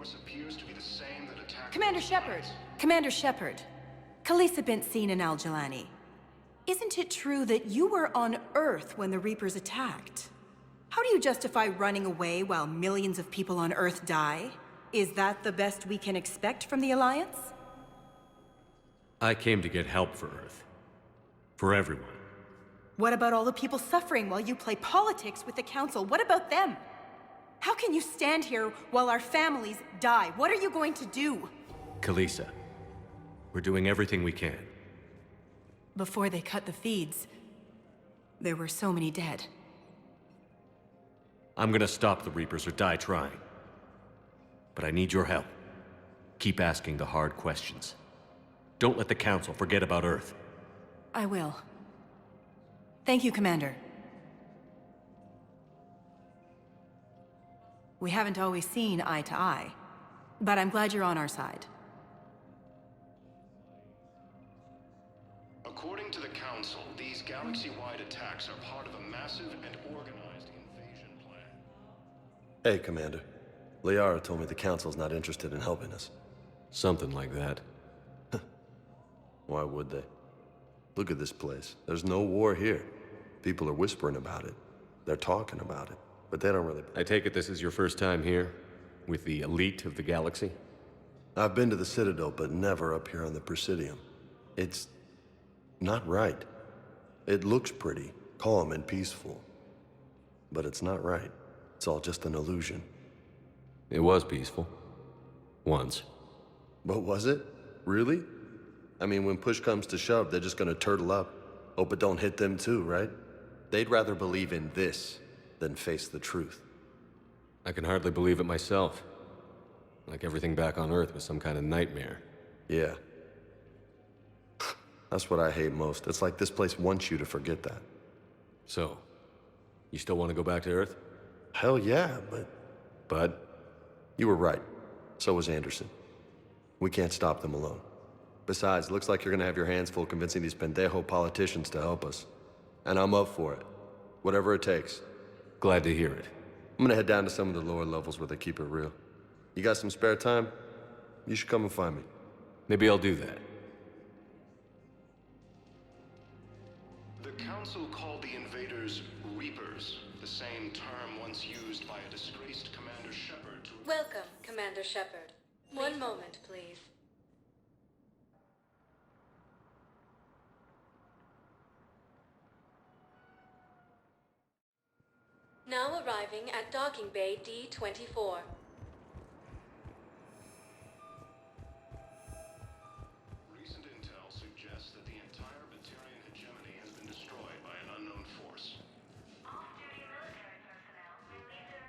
force appears to be the same that attacked... Commander Shepard! Commander Shepard. Khaleesa bint Sin and Al-Jalani. Isn't it true that you were on Earth when the Reapers attacked? How do you justify running away while millions of people on Earth die? Is that the best we can expect from the Alliance? I came to get help for Earth. For everyone. What about all the people suffering while you play politics with the Council? What about them? How can you stand here while our families die? What are you going to do? Khaleesa, we're doing everything we can. Before they cut the feeds, there were so many dead. I'm gonna stop the Reapers or die trying. But I need your help. Keep asking the hard questions. Don't let the Council forget about Earth. I will. Thank you, Commander. We haven't always seen eye to eye, but I'm glad you're on our side. According to the Council, these galaxy-wide attacks are part of a massive and organized invasion plan. Hey, Commander. Liara told me the Council's not interested in helping us. Something like that. Why would they? Look at this place. There's no war here. People are whispering about it. They're talking about it, but they don't really... I take it this is your first time here? With the elite of the galaxy? I've been to the Citadel, but never up here on the Presidium. It's... not right. It looks pretty, calm and peaceful. But it's not right. It's all just an illusion. It was peaceful. Once. But was it? Really? I mean, when push comes to shove, they're just gonna turtle up. Hope it don't hit them too, right? They'd rather believe in this than face the truth. I can hardly believe it myself. Like everything back on Earth was some kind of nightmare. Yeah. That's what I hate most. It's like this place wants you to forget that. So, you still want to go back to Earth? Hell yeah, but... Bud? You were right. So was Anderson. We can't stop them alone. Besides, looks like you're gonna have your hands full convincing these pendejo politicians to help us. And I'm up for it. Whatever it takes. Glad to hear it. I'm gonna head down to some of the lower levels where they keep it real. You got some spare time? You should come and find me. Maybe I'll do that. The Council called the invaders Reapers, the same term once used by a disgraced Commander Shepard to... Welcome, Commander Shepard. One moment, please. Now arriving at Docking Bay D-24. Recent intel suggests that the entire Batarian hegemony has been destroyed by an unknown force. Off-duty military personnel relieve their...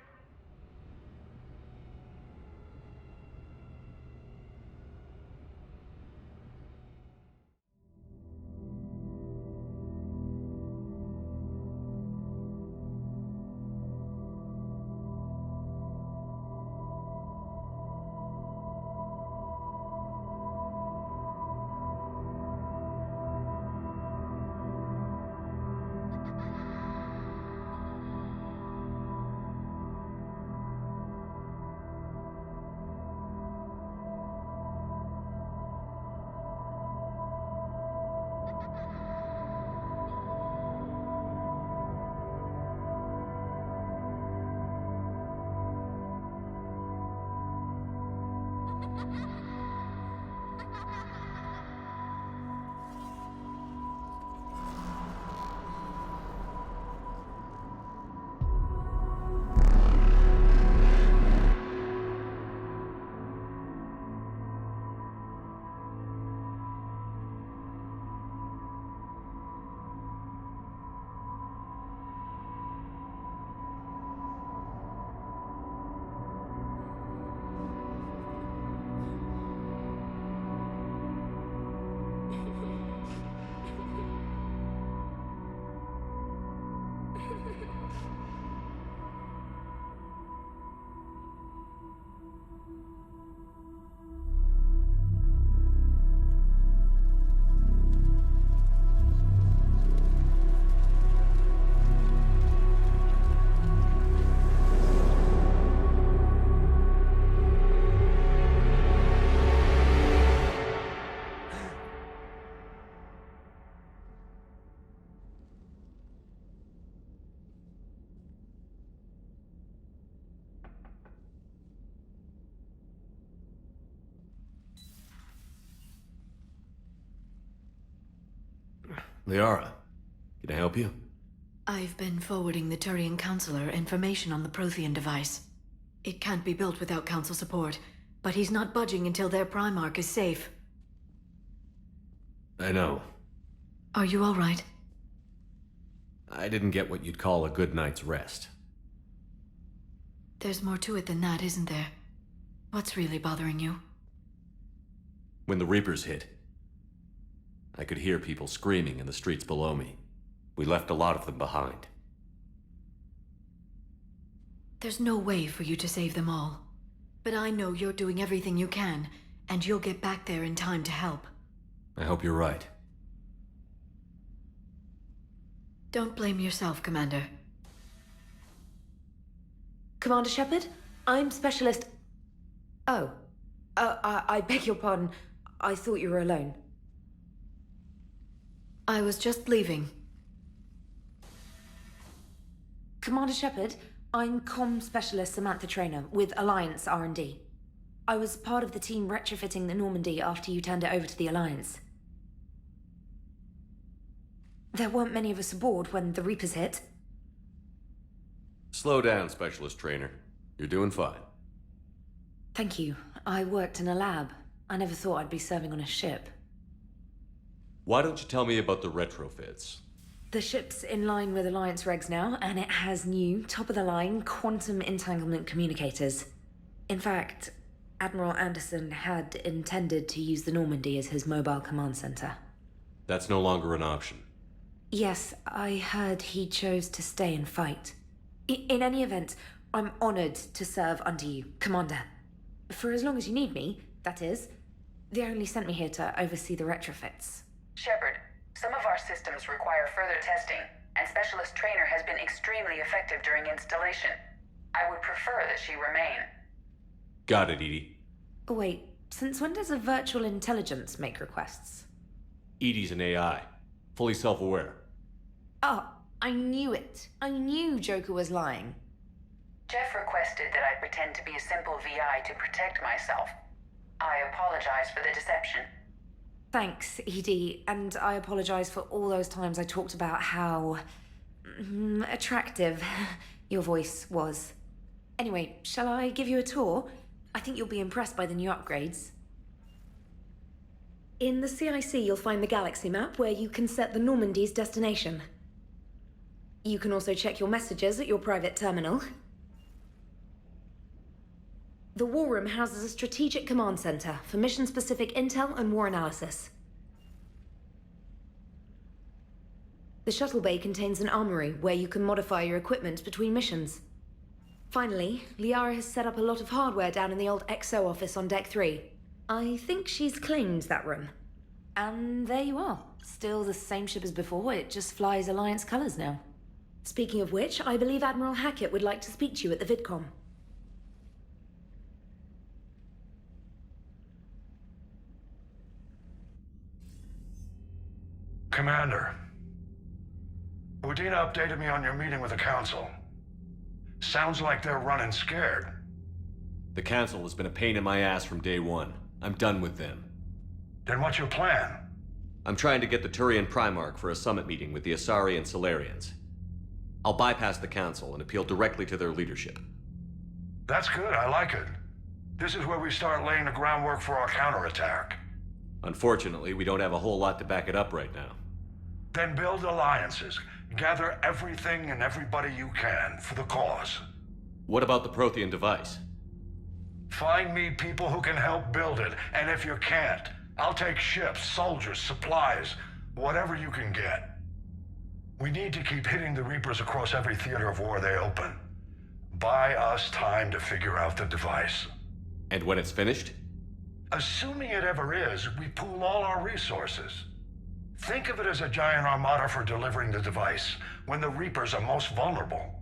Liara, can I help you? I've been forwarding the Turian Counselor information on the Prothean device. It can't be built without Council support, but he's not budging until their Primarch is safe. I know. Are you all right? I didn't get what you'd call a good night's rest. There's more to it than that, isn't there? What's really bothering you? When the Reapers hit, I could hear people screaming in the streets below me. We left a lot of them behind. There's no way for you to save them all. But I know you're doing everything you can, and you'll get back there in time to help. I hope you're right. Don't blame yourself, Commander. Commander Shepard, I'm Specialist... Oh. I beg your pardon. I thought you were alone. I was just leaving. Commander Shepard, I'm Comm Specialist Samantha Traynor with Alliance R&D. I was part of the team retrofitting the Normandy after you turned it over to the Alliance. There weren't many of us aboard when the Reapers hit. Slow down, Specialist Trainer. You're doing fine. Thank you. I worked in a lab. I never thought I'd be serving on a ship. Why don't you tell me about the retrofits? The ship's in line with Alliance regs now, and it has new, top-of-the-line quantum entanglement communicators. In fact, Admiral Anderson had intended to use the Normandy as his mobile command center. That's no longer an option. Yes, I heard he chose to stay and fight. In any event, I'm honored to serve under you, Commander. For as long as you need me, that is. They only sent me here to oversee the retrofits. Shepard, some of our systems require further testing, and Specialist Trainer has been extremely effective during installation. I would prefer that she remain. Got it, Edie. Wait, since when does a virtual intelligence make requests? Edie's an AI. Fully self-aware. Oh, I knew it. I knew Joker was lying. Jeff requested that I pretend to be a simple VI to protect myself. I apologize for the deception. Thanks, Edie, and I apologize for all those times I talked about how... attractive your voice was. Anyway, shall I give you a tour? I think you'll be impressed by the new upgrades. In the CIC, you'll find the galaxy map where you can set the Normandy's destination. You can also check your messages at your private terminal. The War Room houses a strategic command center for mission-specific intel and war analysis. The shuttle bay contains an armory where you can modify your equipment between missions. Finally, Liara has set up a lot of hardware down in the old XO office on Deck 3. I think she's claimed that room. And there you are. Still the same ship as before, it just flies Alliance colors now. Speaking of which, I believe Admiral Hackett would like to speak to you at the VidCom. Commander, Udina updated me on your meeting with the Council. Sounds like they're running scared. The Council has been a pain in my ass from day one. I'm done with them. Then what's your plan? I'm trying to get the Turian Primarch for a summit meeting with the Asari and Solarians. I'll bypass the Council and appeal directly to their leadership. That's good, I like it. This is where we start laying the groundwork for our counterattack. Unfortunately, we don't have a whole lot to back it up right now. Then build alliances. Gather everything and everybody you can for the cause. What about the Prothean device? Find me people who can help build it, and if you can't, I'll take ships, soldiers, supplies, whatever you can get. We need to keep hitting the Reapers across every theater of war they open. Buy us time to figure out the device. And when it's finished? Assuming it ever is, we pool all our resources. Think of it as a giant armada for delivering the device, when the Reapers are most vulnerable.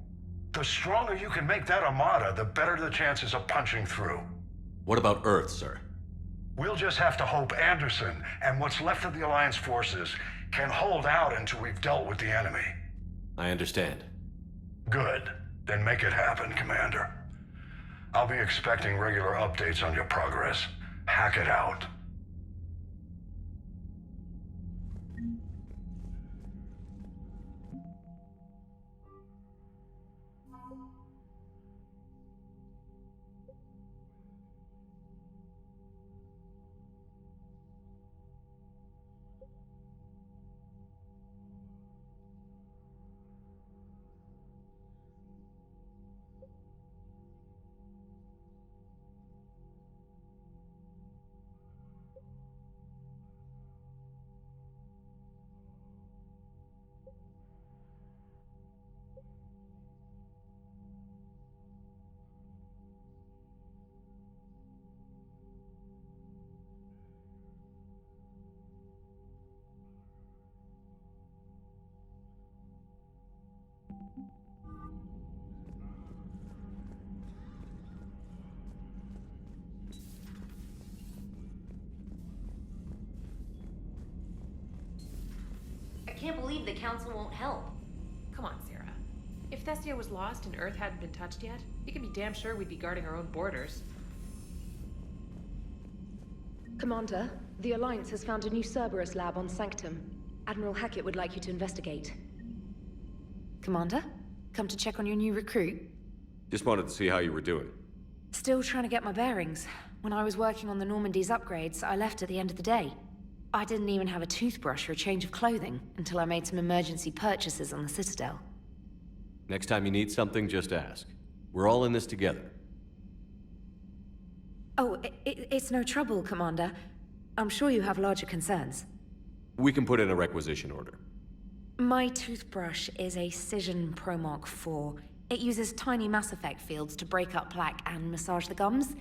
The stronger you can make that armada, the better the chances of punching through. What about Earth, sir? We'll just have to hope Anderson and what's left of the Alliance forces can hold out until we've dealt with the enemy. I understand. Good. Then make it happen, Commander. I'll be expecting regular updates on your progress. Hack it out. can't believe the Council won't help. Come on, Sarah. If Thestia was lost and Earth hadn't been touched yet, you can be damn sure we'd be guarding our own borders. Commander, the Alliance has found a new Cerberus lab on Sanctum. Admiral Hackett would like you to investigate. Commander? Come to check on your new recruit? Just wanted to see how you were doing. Still trying to get my bearings. When I was working on the Normandy's upgrades, I left at the end of the day. I didn't even have a toothbrush or a change of clothing until I made some emergency purchases on the Citadel. Next time you need something, just ask. We're all in this together. Oh, it's no trouble, Commander. I'm sure you have larger concerns. We can put in a requisition order. My toothbrush is a Cision Pro Mark IV. It uses tiny Mass Effect fields to break up plaque and massage the gums.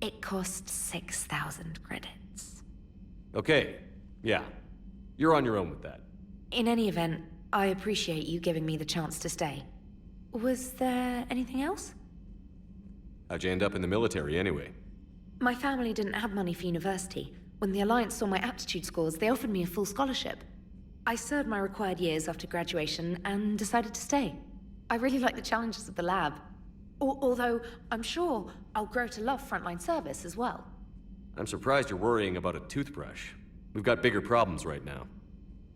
It costs 6,000 credits. Okay, yeah. You're on your own with that. In any event, I appreciate you giving me the chance to stay. Was there anything else? How'd you end up in the military anyway? My family didn't have money for university. When the Alliance saw my aptitude scores, they offered me a full scholarship. I served my required years after graduation and decided to stay. I really like the challenges of the lab. Although, I'm sure I'll grow to love frontline service as well. I'm surprised you're worrying about a toothbrush. We've got bigger problems right now.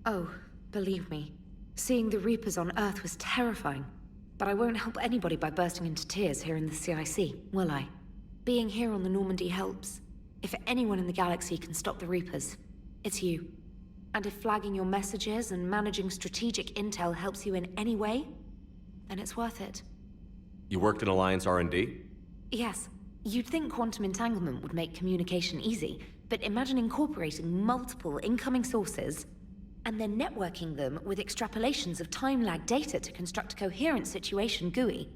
Oh, believe me. Seeing the Reapers on Earth was terrifying. But I won't help anybody by bursting into tears here in the CIC, will I? Being here on the Normandy helps. If anyone in the galaxy can stop the Reapers, it's you. And if flagging your messages and managing strategic intel helps you in any way, then it's worth it. You worked in Alliance R&D? Yes. You'd think quantum entanglement would make communication easy, but imagine incorporating multiple incoming sources and then networking them with extrapolations of time-lag data to construct a coherent situation GUI.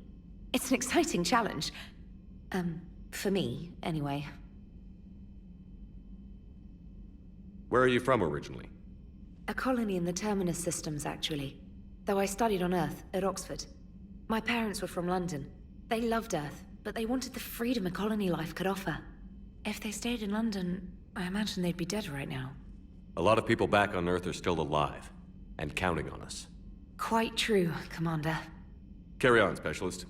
It's an exciting challenge. For me, anyway. Where are you from originally? A colony in the Terminus systems, actually. Though I studied on Earth, at Oxford. My parents were from London. They loved Earth, but they wanted the freedom a colony life could offer. If they stayed in London, I imagine they'd be dead right now. A lot of people back on Earth are still alive, and counting on us. Quite true, Commander. Carry on, Specialist.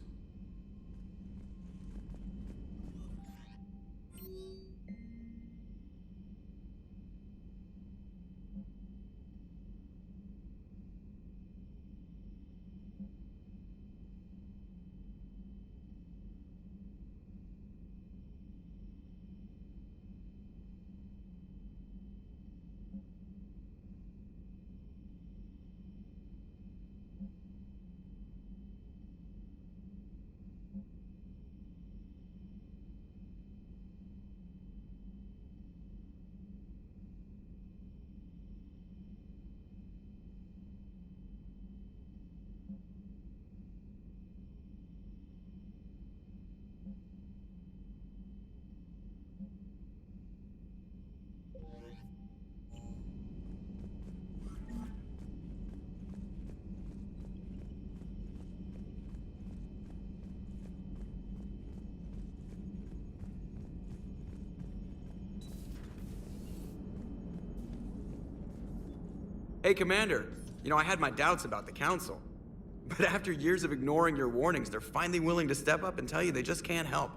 Hey, Commander. You know, I had my doubts about the Council. But after years of ignoring your warnings, they're finally willing to step up and tell you they just can't help.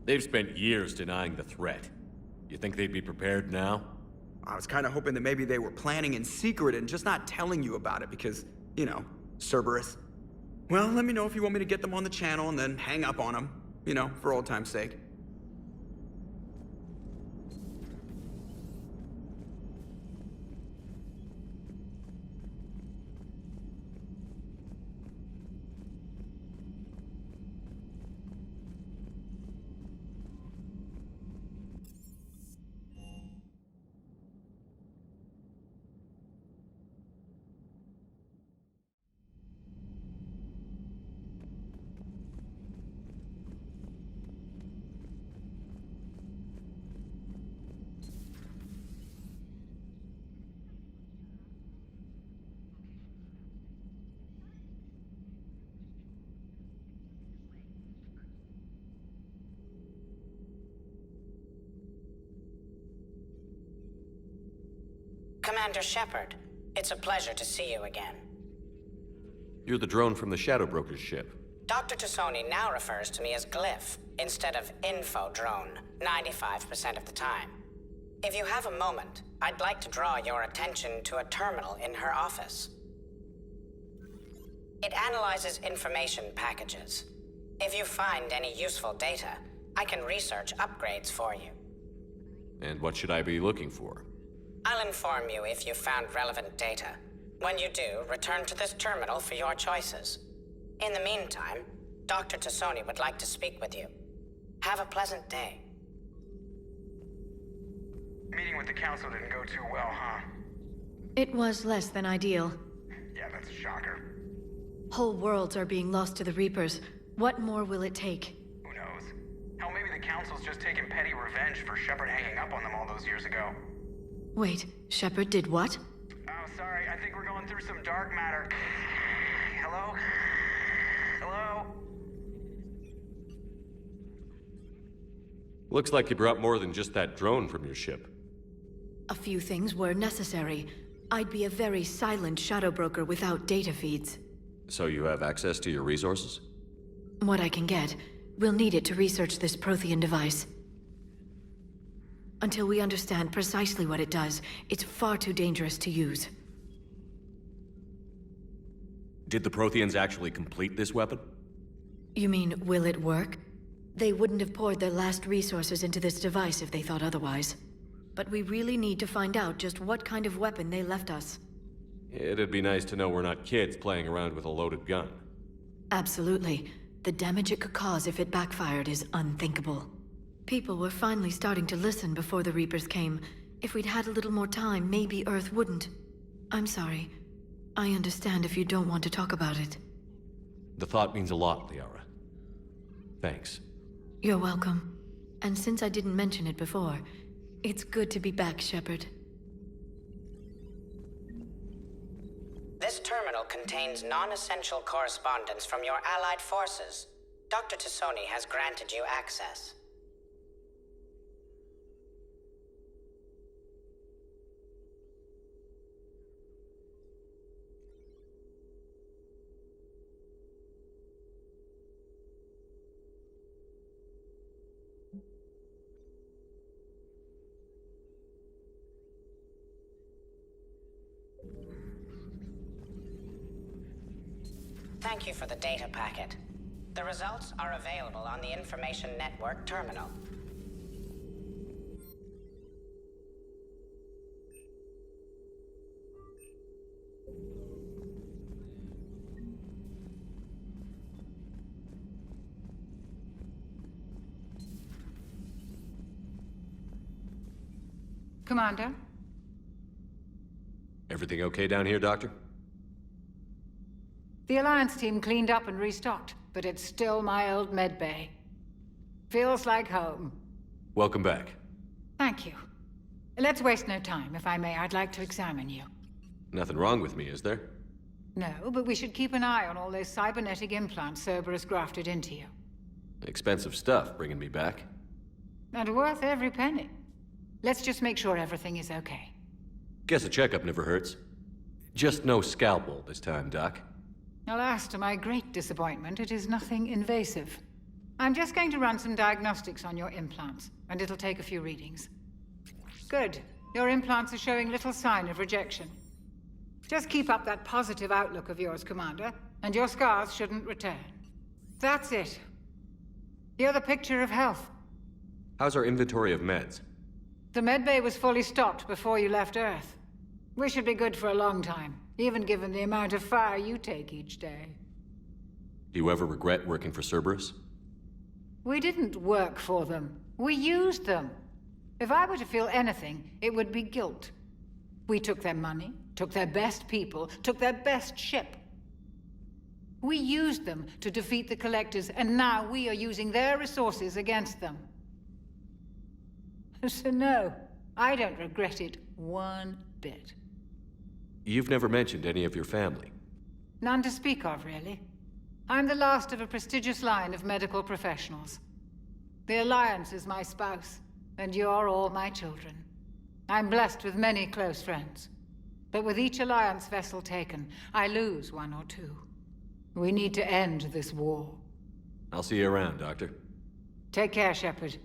They've spent years denying the threat. You think they'd be prepared now? I was kind of hoping that maybe they were planning in secret and just not telling you about it because, you know, Cerberus. Well, let me know if you want me to get them on the channel and then hang up on them. You know, for old time's sake. Commander Shepard, It's a pleasure to see you again. You're the drone from the Shadow Broker's ship. Dr. Tassoni now refers to me as Glyph instead of Info Drone, 95% of the time. If you have a moment, I'd like to draw your attention to a terminal in her office. It analyzes information packages. If you find any useful data, I can research upgrades for you. And what should I be looking for? I'll inform you if you've found relevant data. When you do, return to this terminal for your choices. In the meantime, Dr. Tassoni would like to speak with you. Have a pleasant day. Meeting with the council didn't go too well, huh? It was less than ideal. Yeah, that's a shocker. Whole worlds are being lost to the Reapers. What more will it take? Who knows? Hell, maybe the council's just taking petty revenge for Shepard hanging up on them all those years ago. Wait, Shepard did what? Oh, sorry, I think we're going through some dark matter. Hello? Hello? Looks like you brought more than just that drone from your ship. A few things were necessary. I'd be a very silent shadow broker without data feeds. So you have access to your resources? What I can get. We'll need it to research this Prothean device. Until we understand precisely what it does, it's far too dangerous to use. Did the Protheans actually complete this weapon? You mean, will it work? They wouldn't have poured their last resources into this device if they thought otherwise. But we really need to find out just what kind of weapon they left us. It'd be nice to know we're not kids playing around with a loaded gun. Absolutely. The damage it could cause if it backfired is unthinkable. People were finally starting to listen before the Reapers came. If we'd had a little more time, maybe Earth wouldn't. I'm sorry. I understand if you don't want to talk about it. The thought means a lot, Liara. Thanks. You're welcome. And since I didn't mention it before, it's good to be back, Shepard. This terminal contains non-essential correspondence from your allied forces. Dr. Tassoni has granted you access. Thank you for the data packet. The results are available on the Information Network terminal. Commander? Everything okay down here, Doctor? The Alliance team cleaned up and restocked, but it's still my old medbay. Feels like home. Welcome back. Thank you. Let's waste no time. If I may, I'd like to examine you. Nothing wrong with me, is there? No, but we should keep an eye on all those cybernetic implants Cerberus grafted into you. Expensive stuff bringing me back. And worth every penny. Let's just make sure everything is okay. Guess a checkup never hurts. Just no scalpel this time, Doc. Alas, to my great disappointment, it is nothing invasive. I'm just going to run some diagnostics on your implants, and it'll take a few readings. Good. Your implants are showing little sign of rejection. Just keep up that positive outlook of yours, Commander, and your scars shouldn't return. That's it. You're the picture of health. How's our inventory of meds? The medbay was fully stocked before you left Earth. We should be good for a long time, even given the amount of fire you take each day. Do you ever regret working for Cerberus? We didn't work for them. We used them. If I were to feel anything, it would be guilt. We took their money, took their best people, took their best ship. We used them to defeat the Collectors, and now we are using their resources against them. So no, I don't regret it one bit. You've never mentioned any of your family. None to speak of, really. I'm the last of a prestigious line of medical professionals. The Alliance is my spouse, and you're all my children. I'm blessed with many close friends. But with each Alliance vessel taken, I lose one or two. We need to end this war. I'll see you around, Doctor. Take care, Shepard.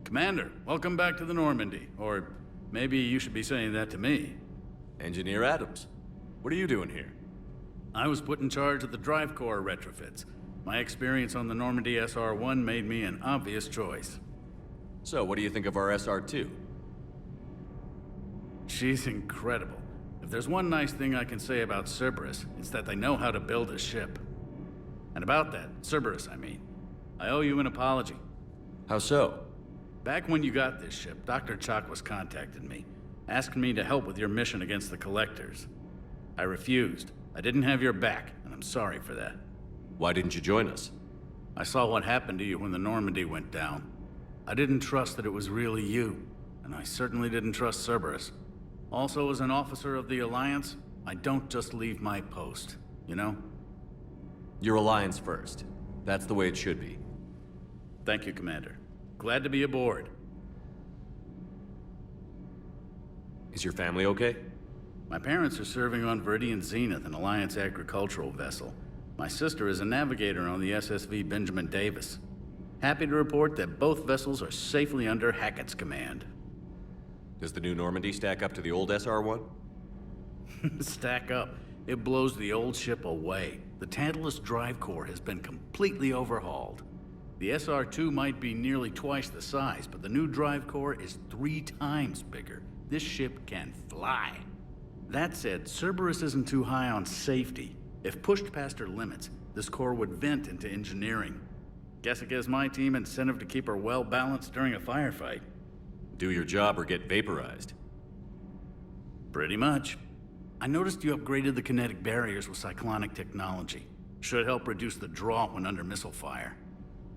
Commander, welcome back to the Normandy. Or maybe you should be saying that to me. Engineer Adams, what are you doing here? I was put in charge of the drive core retrofits. My experience on the Normandy SR-1 made me an obvious choice. So, what do you think of our SR-2? She's incredible. If there's one nice thing I can say about Cerberus, it's that they know how to build a ship. And about that, Cerberus, I mean, I owe you an apology. How so? Back when you got this ship, Dr. Chakwas contacted me, asking me to help with your mission against the Collectors. I refused. I didn't have your back, and I'm sorry for that. Why didn't you join us? I saw what happened to you when the Normandy went down. I didn't trust that it was really you, and I certainly didn't trust Cerberus. Also, as an officer of the Alliance, I don't just leave my post, you know? Your Alliance first. That's the way it should be. Thank you, Commander. Glad to be aboard. Is your family okay? My parents are serving on Viridian Zenith, an Alliance agricultural vessel. My sister is a navigator on the SSV Benjamin Davis. Happy to report that both vessels are safely under Hackett's command. Does the new Normandy stack up to the old SR-1? Stack up. It blows the old ship away. The Tantalus drive core has been completely overhauled. The SR-2 might be nearly twice the size, but the new drive core is 3 times bigger. This ship can fly. That said, Cerberus isn't too high on safety. If pushed past her limits, this core would vent into engineering. Guess it gives my team incentive to keep her well balanced during a firefight. Do your job or get vaporized. Pretty much. I noticed you upgraded the kinetic barriers with cyclonic technology. Should help reduce the draw when under missile fire.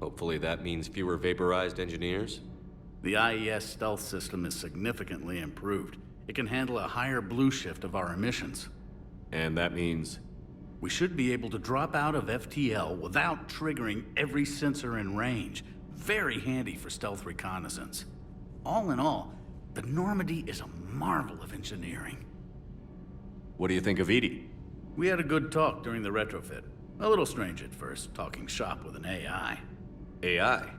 Hopefully that means fewer vaporized engineers? The IES stealth system is significantly improved. It can handle a higher blue shift of our emissions. And that means? We should be able to drop out of FTL without triggering every sensor in range. Very handy for stealth reconnaissance. All in all, the Normandy is a marvel of engineering. What do you think of Edie? We had a good talk during the retrofit. A little strange at first, talking shop with an AI. AI?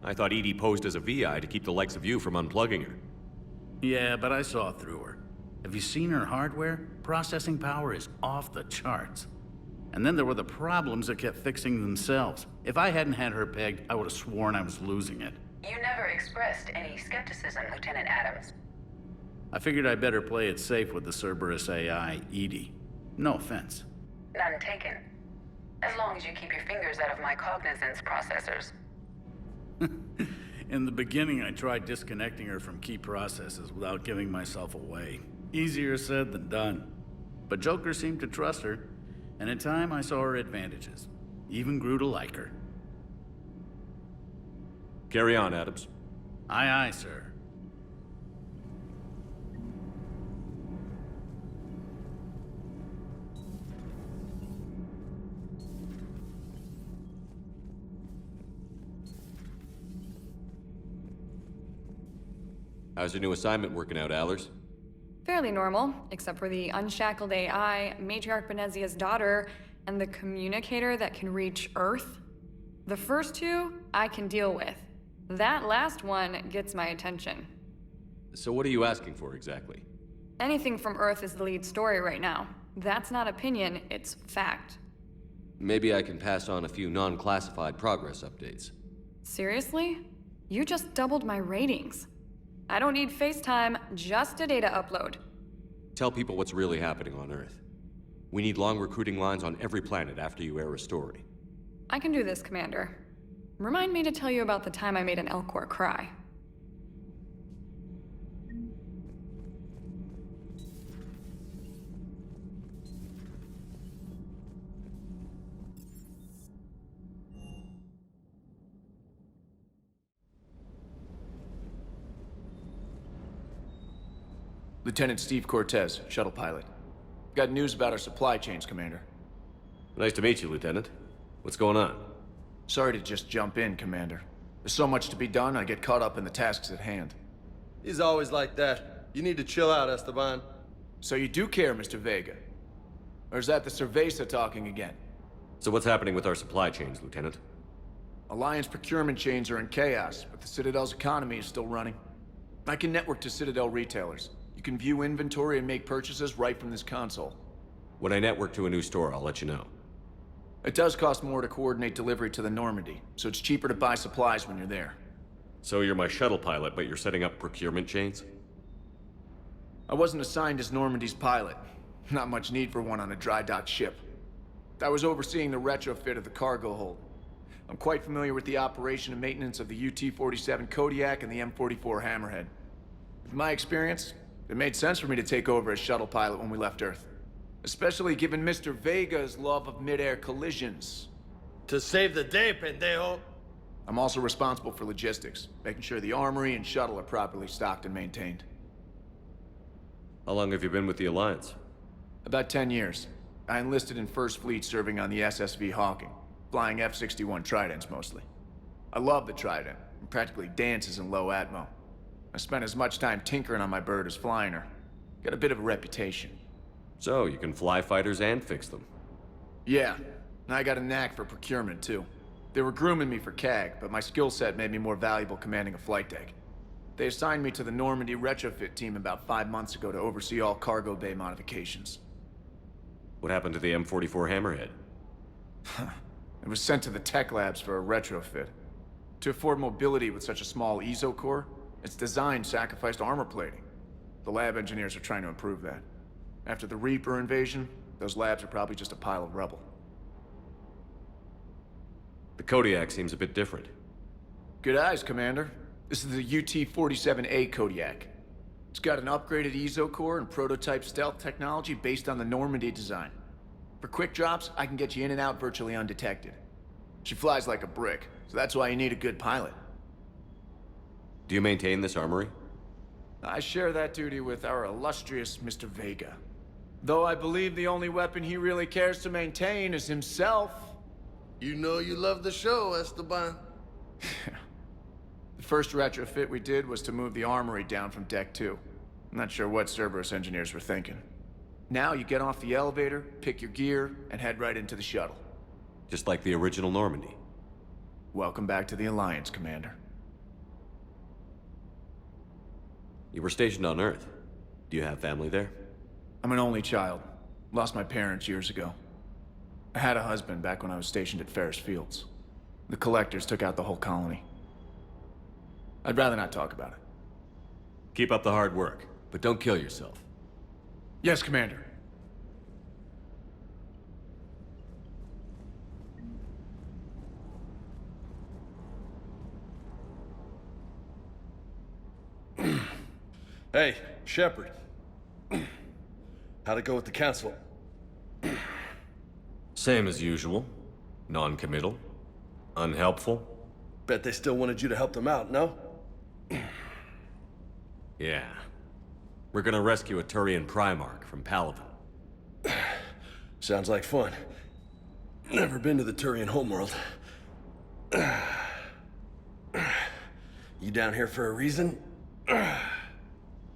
I thought Edie posed as a VI to keep the likes of you from unplugging her. Yeah, but I saw through her. Have you seen her hardware? Processing power is off the charts. And then there were the problems that kept fixing themselves. If I hadn't had her pegged, I would have sworn I was losing it. You never expressed any skepticism, Lieutenant Adams. I figured I'd better play it safe with the Cerberus AI, Edie. No offense. None taken. As long as you keep your fingers out of my cognizance processors. In the beginning, I tried disconnecting her from key processes without giving myself away. Easier said than done. But Joker seemed to trust her, and in time I saw her advantages. Even grew to like her. Carry on, Adams. Aye, aye, sir. How's your new assignment working out, Allers? Fairly normal, except for the unshackled AI, Matriarch Benezia's daughter, and the communicator that can reach Earth. The first two, I can deal with. That last one gets my attention. So what are you asking for, exactly? Anything from Earth is the lead story right now. That's not opinion, it's fact. Maybe I can pass on a few non-classified progress updates. Seriously? You just doubled my ratings. I don't need FaceTime, just a data upload. Tell people what's really happening on Earth. We need long recruiting lines on every planet after you air a story. I can do this, Commander. Remind me to tell you about the time I made an Elcor cry. Lieutenant Steve Cortez, shuttle pilot. Got news about our supply chains, Commander. Nice to meet you, Lieutenant. What's going on? Sorry to just jump in, Commander. There's so much to be done, I get caught up in the tasks at hand. He's always like that. You need to chill out, Esteban. So you do care, Mr. Vega? Or is that the Cerveza talking again? So what's happening with our supply chains, Lieutenant? Alliance procurement chains are in chaos, but the Citadel's economy is still running. I can network to Citadel retailers. You can view inventory and make purchases right from this console. When I network to a new store, I'll let you know. It does cost more to coordinate delivery to the Normandy, so it's cheaper to buy supplies when you're there. So you're my shuttle pilot, but you're setting up procurement chains? I wasn't assigned as Normandy's pilot. Not much need for one on a dry dock ship. I was overseeing the retrofit of the cargo hold. I'm quite familiar with the operation and maintenance of the UT-47 Kodiak and the M44 Hammerhead. With my experience, it made sense for me to take over as shuttle pilot when we left Earth. Especially given Mr. Vega's love of mid-air collisions. To save the day, pendejo. I'm also responsible for logistics, making sure the armory and shuttle are properly stocked and maintained. How long have you been with the Alliance? About 10 years. I enlisted in First Fleet serving on the SSV Hawking, flying F-61 Tridents mostly. I love the Trident, and practically dances in low atmo. I spent as much time tinkering on my bird as flying her. Got a bit of a reputation. So, you can fly fighters and fix them? Yeah, and I got a knack for procurement too. They were grooming me for CAG, but my skill set made me more valuable commanding a flight deck. They assigned me to the Normandy retrofit team about 5 months ago to oversee all cargo bay modifications. What happened to the M44 Hammerhead? It was sent to the tech labs for a retrofit. To afford mobility with such a small EZO core, its design sacrificed armor plating. The lab engineers are trying to improve that. After the Reaper invasion, those labs are probably just a pile of rubble. The Kodiak seems a bit different. Good eyes, Commander. This is the UT-47A Kodiak. It's got an upgraded EZO core and prototype stealth technology based on the Normandy design. For quick drops, I can get you in and out virtually undetected. She flies like a brick, so that's why you need a good pilot. Do you maintain this armory? I share that duty with our illustrious Mr. Vega. Though I believe the only weapon he really cares to maintain is himself. You know you love the show, Esteban. The first retrofit we did was to move the armory down from Deck 2. I'm not sure what Cerberus engineers were thinking. Now you get off the elevator, pick your gear, and head right into the shuttle. Just like the original Normandy. Welcome back to the Alliance, Commander. You were stationed on Earth. Do you have family there? I'm an only child. Lost my parents years ago. I had a husband back when I was stationed at Ferris Fields. The Collectors took out the whole colony. I'd rather not talk about it. Keep up the hard work, but don't kill yourself. Yes, Commander. Hey, Shepard. How'd it go with the council? Same as usual. Non-committal. Unhelpful. Bet they still wanted you to help them out, no? Yeah. We're gonna rescue a Turian Primarch from Palaven. Sounds like fun. Never been to the Turian homeworld. You down here for a reason?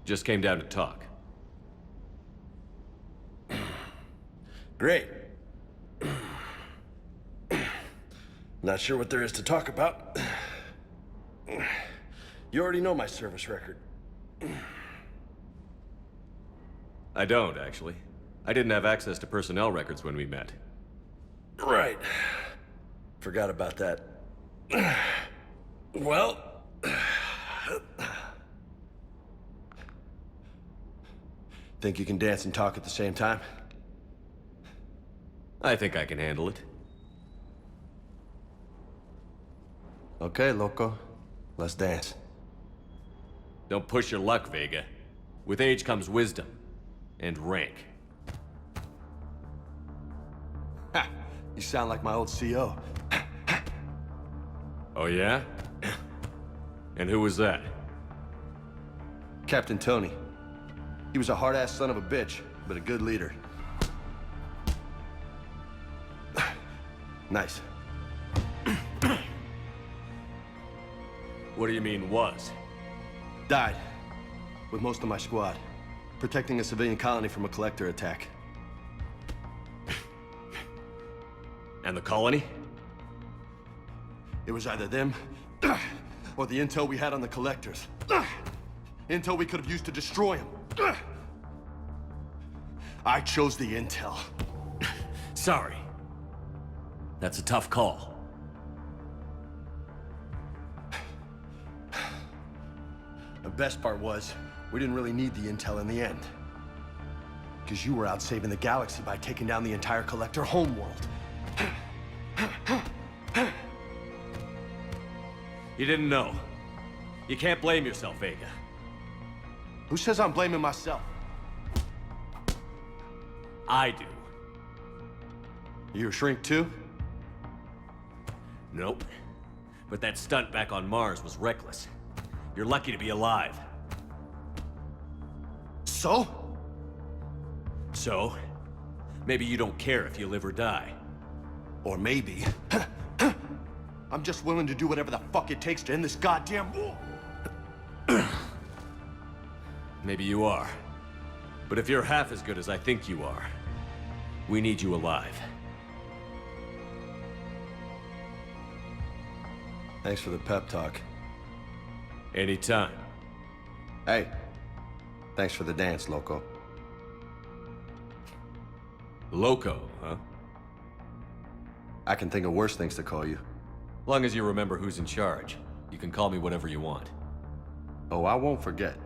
Just came down to talk. Great. Not sure what there is to talk about. You already know my service record. I don't, actually. I didn't have access to personnel records when we met. Right. Forgot about that. Well... Think you can dance and talk at the same time? I think I can handle it. Okay, loco. Let's dance. Don't push your luck, Vega. With age comes wisdom. And rank. Ha! You sound like my old CO. Oh yeah? And who was that? Captain Tony. He was a hard-ass son of a bitch, but a good leader. Nice. What do you mean, was? Died. With most of my squad. Protecting a civilian colony from a collector attack. And the colony? It was either them, or the intel we had on the collectors. Intel we could have used to destroy them. I chose the intel. Sorry. That's a tough call. The best part was, we didn't really need the intel in the end. Because you were out saving the galaxy by taking down the entire collector homeworld. You didn't know. You can't blame yourself, Vega. Who says I'm blaming myself? I do. You a shrink too? Nope. But that stunt back on Mars was reckless. You're lucky to be alive. So? So? Maybe you don't care if you live or die. Or maybe... I'm just willing to do whatever the fuck it takes to end this goddamn war! Maybe you are. But if you're half as good as I think you are, we need you alive. Thanks for the pep talk. Anytime. Hey, thanks for the dance, Loco. Loco, huh? I can think of worse things to call you. Long as you remember who's in charge, you can call me whatever you want. Oh, I won't forget.